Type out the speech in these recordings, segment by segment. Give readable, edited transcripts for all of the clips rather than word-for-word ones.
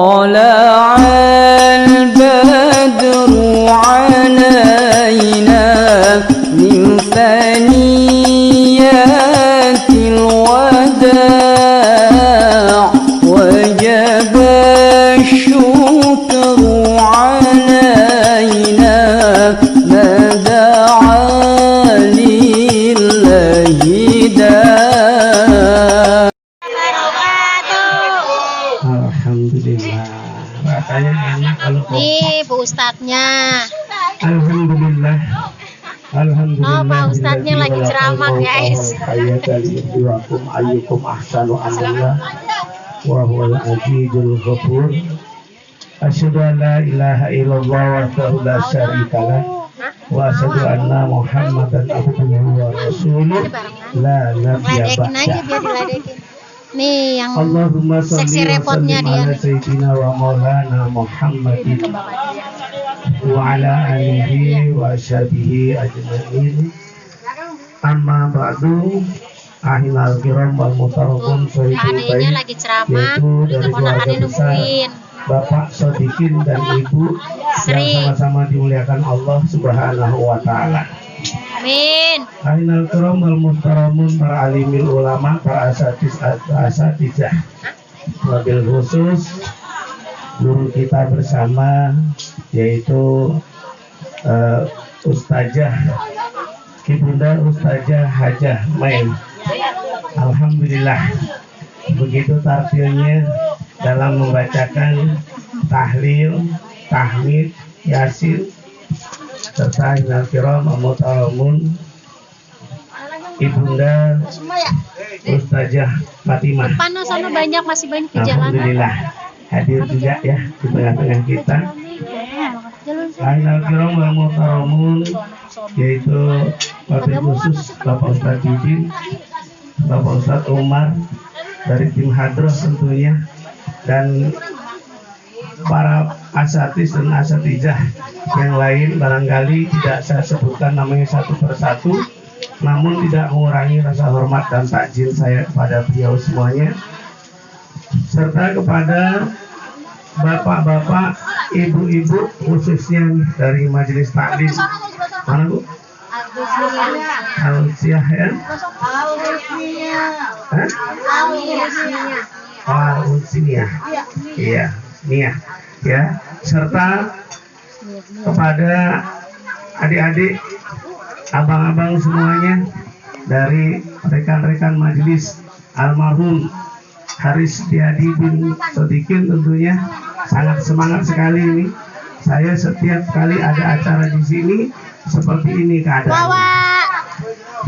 طلع البدر علينا من ثنيات الوداع وجب الشكر علينا ما دعا لله داع. Alhamdulillah, rasanya enak kalau Nih Bu Ustadznya. Alhamdulillah, alhamdulillah. Oh, Pak Ustadznya lagi ceramah, guys. Ayyakum ayyukum ahsanu amala wa huwal azizul ghafur. Asyhadu an la ilaha illallah wahdahu la syarikalah wa asyhadu anna Muhammadan abduhu wa rasuluh la nabiyya Ledekin aja ba'dah. biar diledekin. Nih yang Allahumma seksi sholli wa repotnya sallim dia ala nih. sayyidina wa maulana Muhammadin wa ala alihi wa ashabihi ajma'in. Amma ba'du, ahlal kiram wal mutarabun Adeknya sayyidul lagi ceramah, yaitu dari keponakannya keluarga besar nungguin. Bapak Sodikin dan Ibu Sri. yang sama-sama dimuliakan Allah Subhanahu wa taala. Amin. Ahlal kiram wal muhtaramun, para alimil ulama, para asatizah, wabil khusus guru kita bersama yaitu Ustazah Ibunda Ustazah Hajah Main. Alhamdulillah, begitu tartilnya dalam membacakan tahlil, tahmid, yasin serta innal kiram amutalamun Ibunda Ustazah Fatimah. Panas sana banyak, masih banyak di jalanan. Alhamdulillah hadir juga ya di tengah-tengah kita. Ainal kiram wal muhtaramun, yaitu wabil khusus Bapak Ustadz Yudin, Bapak Ustadz Umar dari tim Hadroh tentunya, dan para asatis dan asatijah yang lain barangkali tidak saya sebutkan namanya satu persatu, namun tidak mengurangi rasa hormat dan takjil saya kepada beliau semuanya, serta kepada bapak-bapak, ibu-ibu khususnya dari majelis taklim. Mana Bu? Al-Siah ya? Al-Siah. Iya, Nia. Ya, serta kepada adik-adik, abang-abang semuanya dari rekan-rekan majelis almarhum Haris Setiadi bin Sodikin, tentunya sangat semangat sekali ini. Saya setiap kali ada acara di sini seperti ini keadaannya.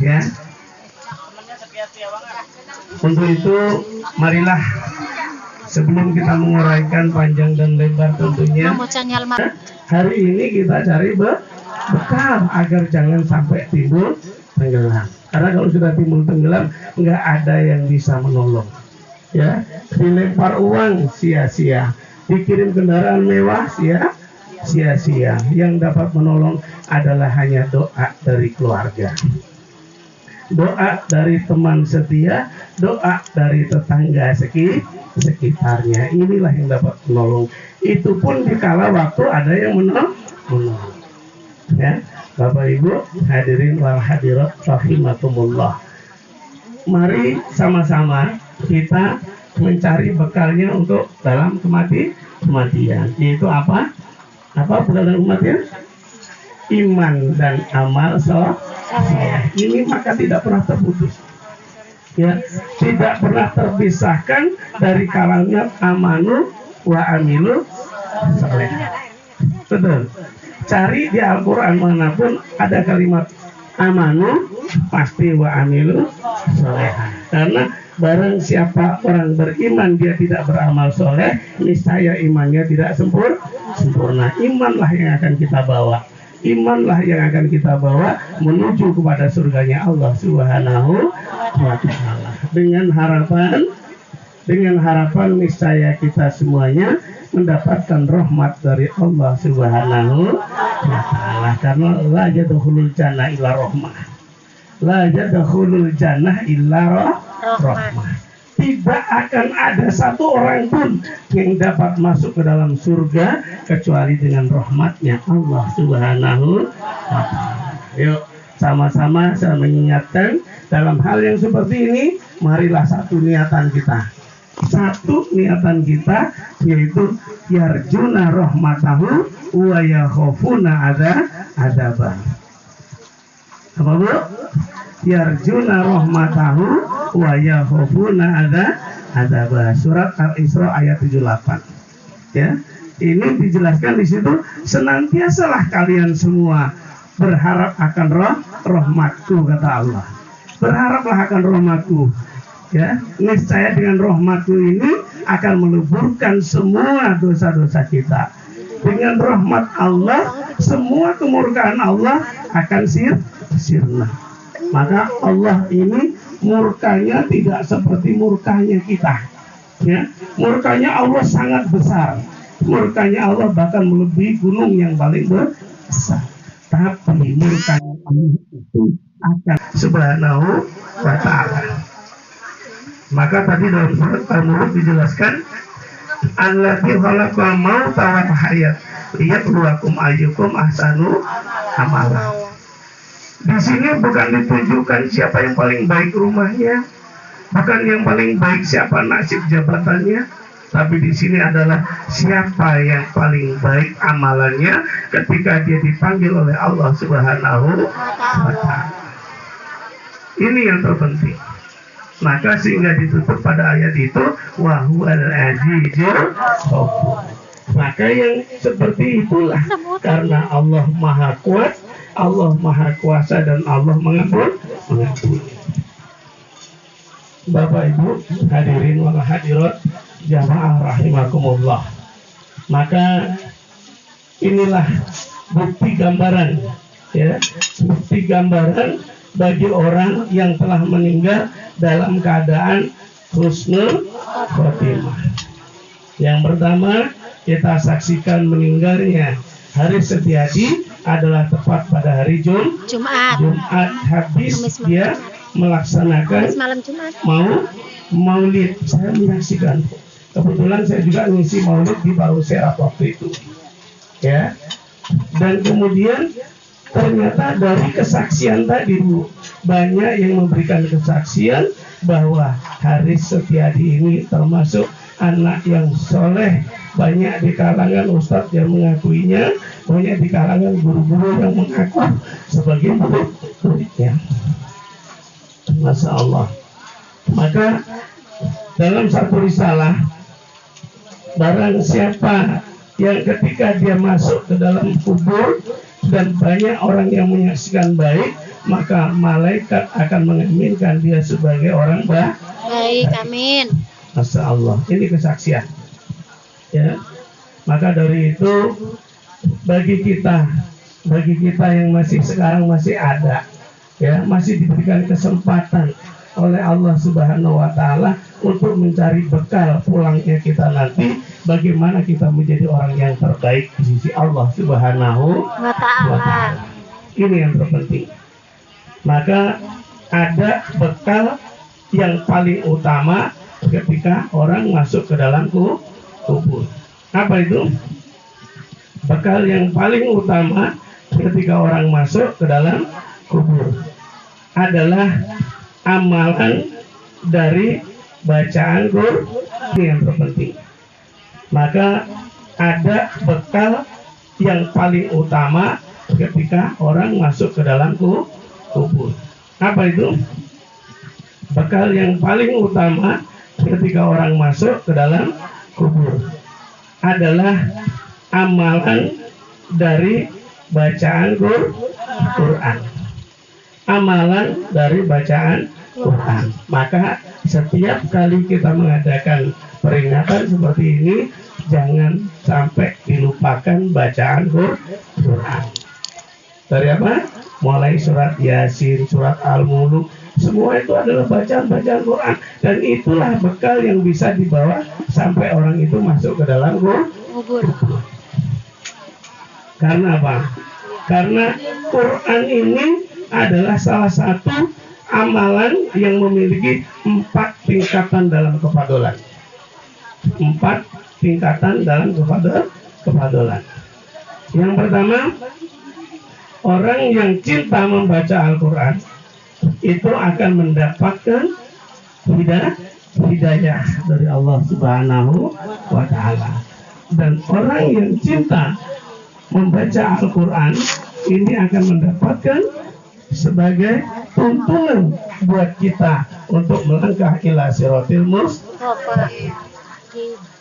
Ya. Untuk itu marilah sebelum kita menguraikan panjang dan lebar tentunya, hari ini kita cari bekal agar jangan sampai timbul tenggelam. Karena kalau sudah timbul tenggelam, nggak ada yang bisa menolong. Ya, dilempar uang sia-sia, dikirim kendaraan mewah sia-sia. Yang dapat menolong adalah hanya doa dari keluarga, doa dari teman setia, doa dari tetangga sekitarnya. Inilah yang dapat menolong. Itu pun dikala waktu ada yang menolong. Ya, Bapak Ibu hadirin wal hadirat rahimakumullah. Mari sama-sama kita mencari bekalnya untuk dalam kematian. Yaitu apa? Apa bekal dalam kematian? Iman dan amal soleh. Ini maka tidak pernah terputus. Ya, tidak pernah terpisahkan dari kalangan amanu wa amilu soleh. Betul. Cari di Al-Quran manapun ada kalimat amanu, pasti wa amilu soleh. Karena barang siapa orang beriman dia tidak beramal soleh, niscaya imannya tidak sempurna. Imanlah yang akan kita bawa. Imanlah yang akan kita bawa menuju kepada surganya Allah Subhanahu wa ta'ala. Dengan harapan niscaya kita semuanya mendapatkan rahmat dari Allah Subhanahu wa ta'ala. Karena la yadkhulul jannah illa rahmah. La yadkhulul jannah illa rahmah. tidak akan ada satu orang pun yang dapat masuk ke dalam surga kecuali dengan rahmatnya Allah Subhanahu wa Ta'ala. Yuk sama-sama saya mengingatkan dalam hal yang seperti ini, marilah satu niatan kita. Satu niatan kita yaitu yarjuna rahmatahu wa yakhafuna adzabah. Apa Bu? Yarjuna rahmatahu wa yakhafuna adzabah. Surat Al-Isra ayat 78. Ya. Ini dijelaskan di situ, senantiasalah kalian semua berharap akan rahmatku, kata Allah. Berharaplah akan rahmatku. Ya, niscaya dengan rahmatku ini akan meluburkan semua dosa-dosa kita. Dengan rahmat Allah, semua kemurkaan Allah akan sirna. Maka Allah ini murkanya tidak seperti murkanya kita. Ya, murkanya Allah sangat besar. Murkanya Allah bahkan melebihi gunung yang paling besar. Tapi murkanya Allah itu akan Subhanahu wa Ta'ala. Maka tadi dalam surat Al-Mulk dijelaskan, Allazi khalaqal mauta wal hayat liyabluwakum ayyukum ahsanu amala. Di sini bukan ditunjukkan siapa yang paling baik rumahnya, bukan yang paling baik siapa nasib jabatannya, tapi di sini adalah siapa yang paling baik amalannya ketika dia dipanggil oleh Allah Subhanahu wa Ta'ala. Ini yang terpenting. Maka sehingga ditutup pada ayat itu, wa huwal azizul ghafur. Maka yang seperti itulah karena Allah Maha Kuat, Allah Maha Kuasa, dan Allah mengampuni. Bapak Ibu hadirin wal hadirat jamaah rahimakumullah. Maka inilah bukti gambaran, ya, bukti gambaran bagi orang yang telah meninggal dalam keadaan husnul khotimah. Yang pertama, kita saksikan meninggalnya Haris Setiadi adalah tepat pada hari Jumat habis dia melaksanakan maulid. Saya menyaksikan, kebetulan saya juga ngisi maulid di Baru Serap waktu itu, ya. Dan kemudian ternyata dari kesaksian tadi Bu, banyak yang memberikan kesaksian bahwa Haris Setiadi ini termasuk anak yang soleh. Banyak di kalangan ustadz yang mengakuinya, banyak di kalangan guru-guru yang mengaku sebagai muridnya. Masya Allah. Maka dalam satu risalah, barang siapa yang ketika dia masuk ke dalam kubur dan banyak orang yang menyaksikan baik, maka malaikat akan mengaminkan dia sebagai orang baik. Amin. Masya Allah. Ini kesaksian. Ya. Maka dari itu bagi kita yang masih sekarang masih ada, ya, masih diberikan kesempatan oleh Allah Subhanahu wa Ta'ala untuk mencari bekal pulangnya kita nanti, bagaimana kita menjadi orang yang terbaik di sisi Allah Subhanahu wa Ta'ala. Ini yang terpenting. Maka ada bekal yang paling utama ketika orang masuk ke dalam kubur. Apa itu? Bekal yang paling utama ketika orang masuk ke dalam kubur adalah amalan dari bacaan Quran. Ini yang terpenting. Maka ada bekal yang paling utama ketika orang masuk ke dalam kubur. Apa itu? Bekal yang paling utama ketika orang masuk ke dalam kubur adalah amalan dari bacaan Quran. Amalan dari bacaan Quran. Maka setiap kali kita mengadakan peringatan seperti ini, jangan sampai dilupakan bacaan Quran. Dari apa? Mulai surat Yasin, surat Al-Mulk, semua itu adalah bacaan-bacaan Quran. Dan itulah bekal yang bisa dibawa sampai orang itu masuk ke dalam kubur. Karena apa? Karena Quran ini adalah salah satu amalan yang memiliki 4 tingkatan dalam kefadolan. 4 tingkatan dalam kefadolan. Yang pertama, orang yang cinta membaca Al-Quran itu akan mendapatkan hidayah dari Allah Subhanahu wa Ta'ala. Dan orang yang cinta membaca Al-Quran ini akan mendapatkan sebagai tuntunan buat kita untuk melangkah ila siratil mustaqim.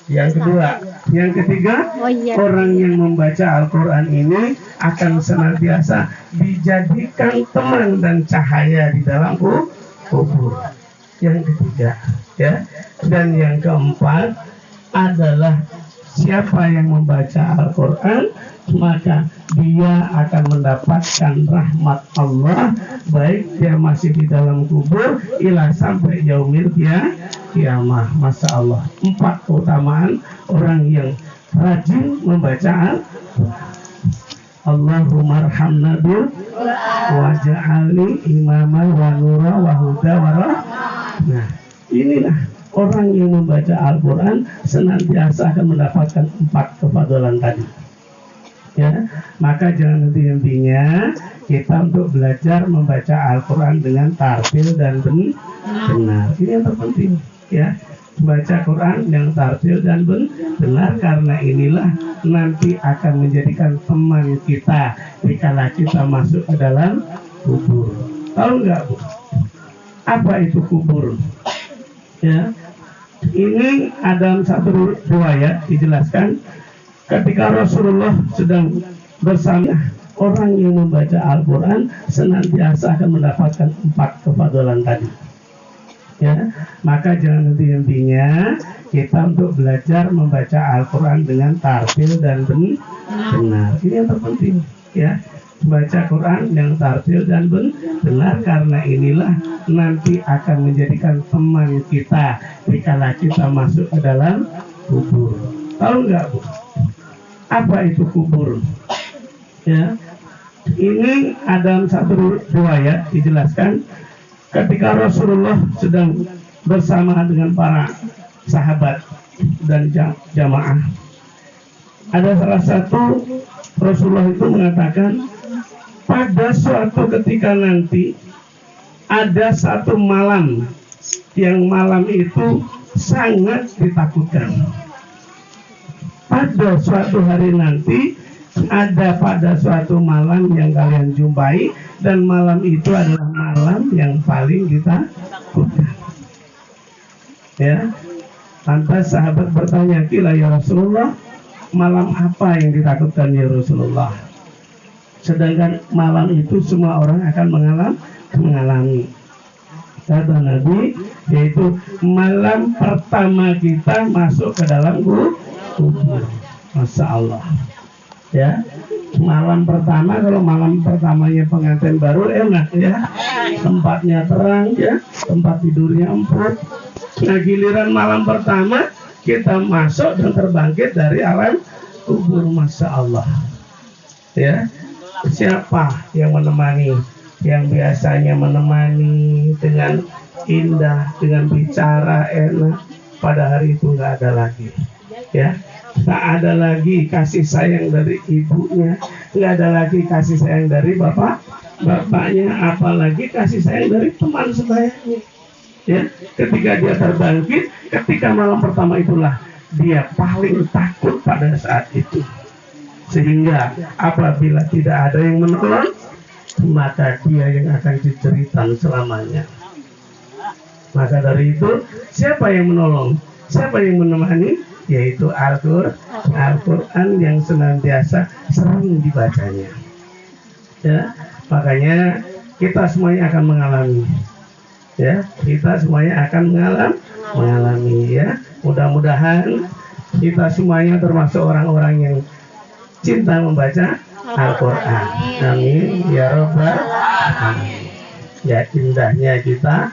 Yang kedua, yang ketiga, orang yang membaca Al-Quran ini akan senantiasa dijadikan teman dan cahaya di dalam kubur. Yang ketiga, ya. Dan yang keempat adalah siapa yang membaca Al-Quran, maka dia akan mendapatkan rahmat Allah, baik dia masih di dalam kubur ila sampai yaumil kiamah. Masya Allah, 4 keutamaan orang yang rajin membaca Al-Quran. Allahumma arhamna bil waj'alni imama wa nura wa huda wa rahmah. Nah, inilah orang yang membaca Al-Quran senantiasa akan mendapatkan 4 kefadolan tadi. Ya, maka jangan henti-hentinya kita untuk belajar membaca Al-Quran dengan tartil dan benar. Ini yang terpenting, ya. Baca Quran yang tartil dan benar, karena inilah nanti akan menjadikan teman kita dikala kita masuk ke dalam kubur. Tahu nggak, Bu? Apa itu kubur? Ya, ini ada satu riwayat dijelaskan ketika Rasulullah sedang bersama orang yang membaca Al-Quran senantiasa akan mendapatkan 4 kefadolan tadi. Ya, maka jangan henti-hentinya kita untuk belajar membaca Al-Quran dengan tartil dan benar. Ini yang terpenting, ya. Baca Quran yang tartil dan benar, karena inilah nanti akan menjadikan teman kita dikala kita masuk ke dalam kubur. Tahu nggak, Bu? Apa itu kubur? Ya, ini ada satu riwayat dijelaskan ketika Rasulullah sedang bersama dengan para sahabat dan jamaah. Ada salah satu Rasulullah itu mengatakan, pada suatu ketika nanti ada satu malam yang malam itu sangat ditakutkan. Pada suatu hari nanti ada pada suatu malam yang kalian jumpai, dan malam itu adalah malam yang paling kita takutkan. Ya, lantas sahabat bertanya, "Kila ya Rasulullah, malam apa yang ditakutkan ya Rasulullah?" Sedangkan malam itu semua orang akan mengalami. Kata Nabi, yaitu malam pertama kita masuk ke dalam kubur. Masya Allah. Ya, malam pertama, kalau malam pertamanya pengantin baru enak, ya, tempatnya terang, ya, tempat tidurnya empuk. Nah, giliran malam pertama kita masuk dan terbangkit dari alam kubur. Masya Allah. Ya, siapa yang menemani? Yang biasanya menemani dengan indah, dengan bicara enak, pada hari itu nggak ada lagi. Ya, nggak ada lagi kasih sayang dari ibunya, nggak ada lagi kasih sayang dari bapaknya, apalagi kasih sayang dari teman sebayanya. Ya, ketika dia terbangkit, ketika malam pertama itulah dia paling takut pada saat itu. Sehingga apabila tidak ada yang menolong, maka dia yang akan diceritan selamanya. Maka dari itu, siapa yang menolong? Siapa yang menemani? Yaitu Al-Quran yang senantiasa sering dibacanya. Ya, makanya kita semuanya akan mengalami. Ya, kita semuanya akan mengalami. Ya, mudah-mudahan kita semuanya termasuk orang-orang yang cinta membaca Al-Quran. Amin ya Rabbal Alamin. Ya, indahnya kita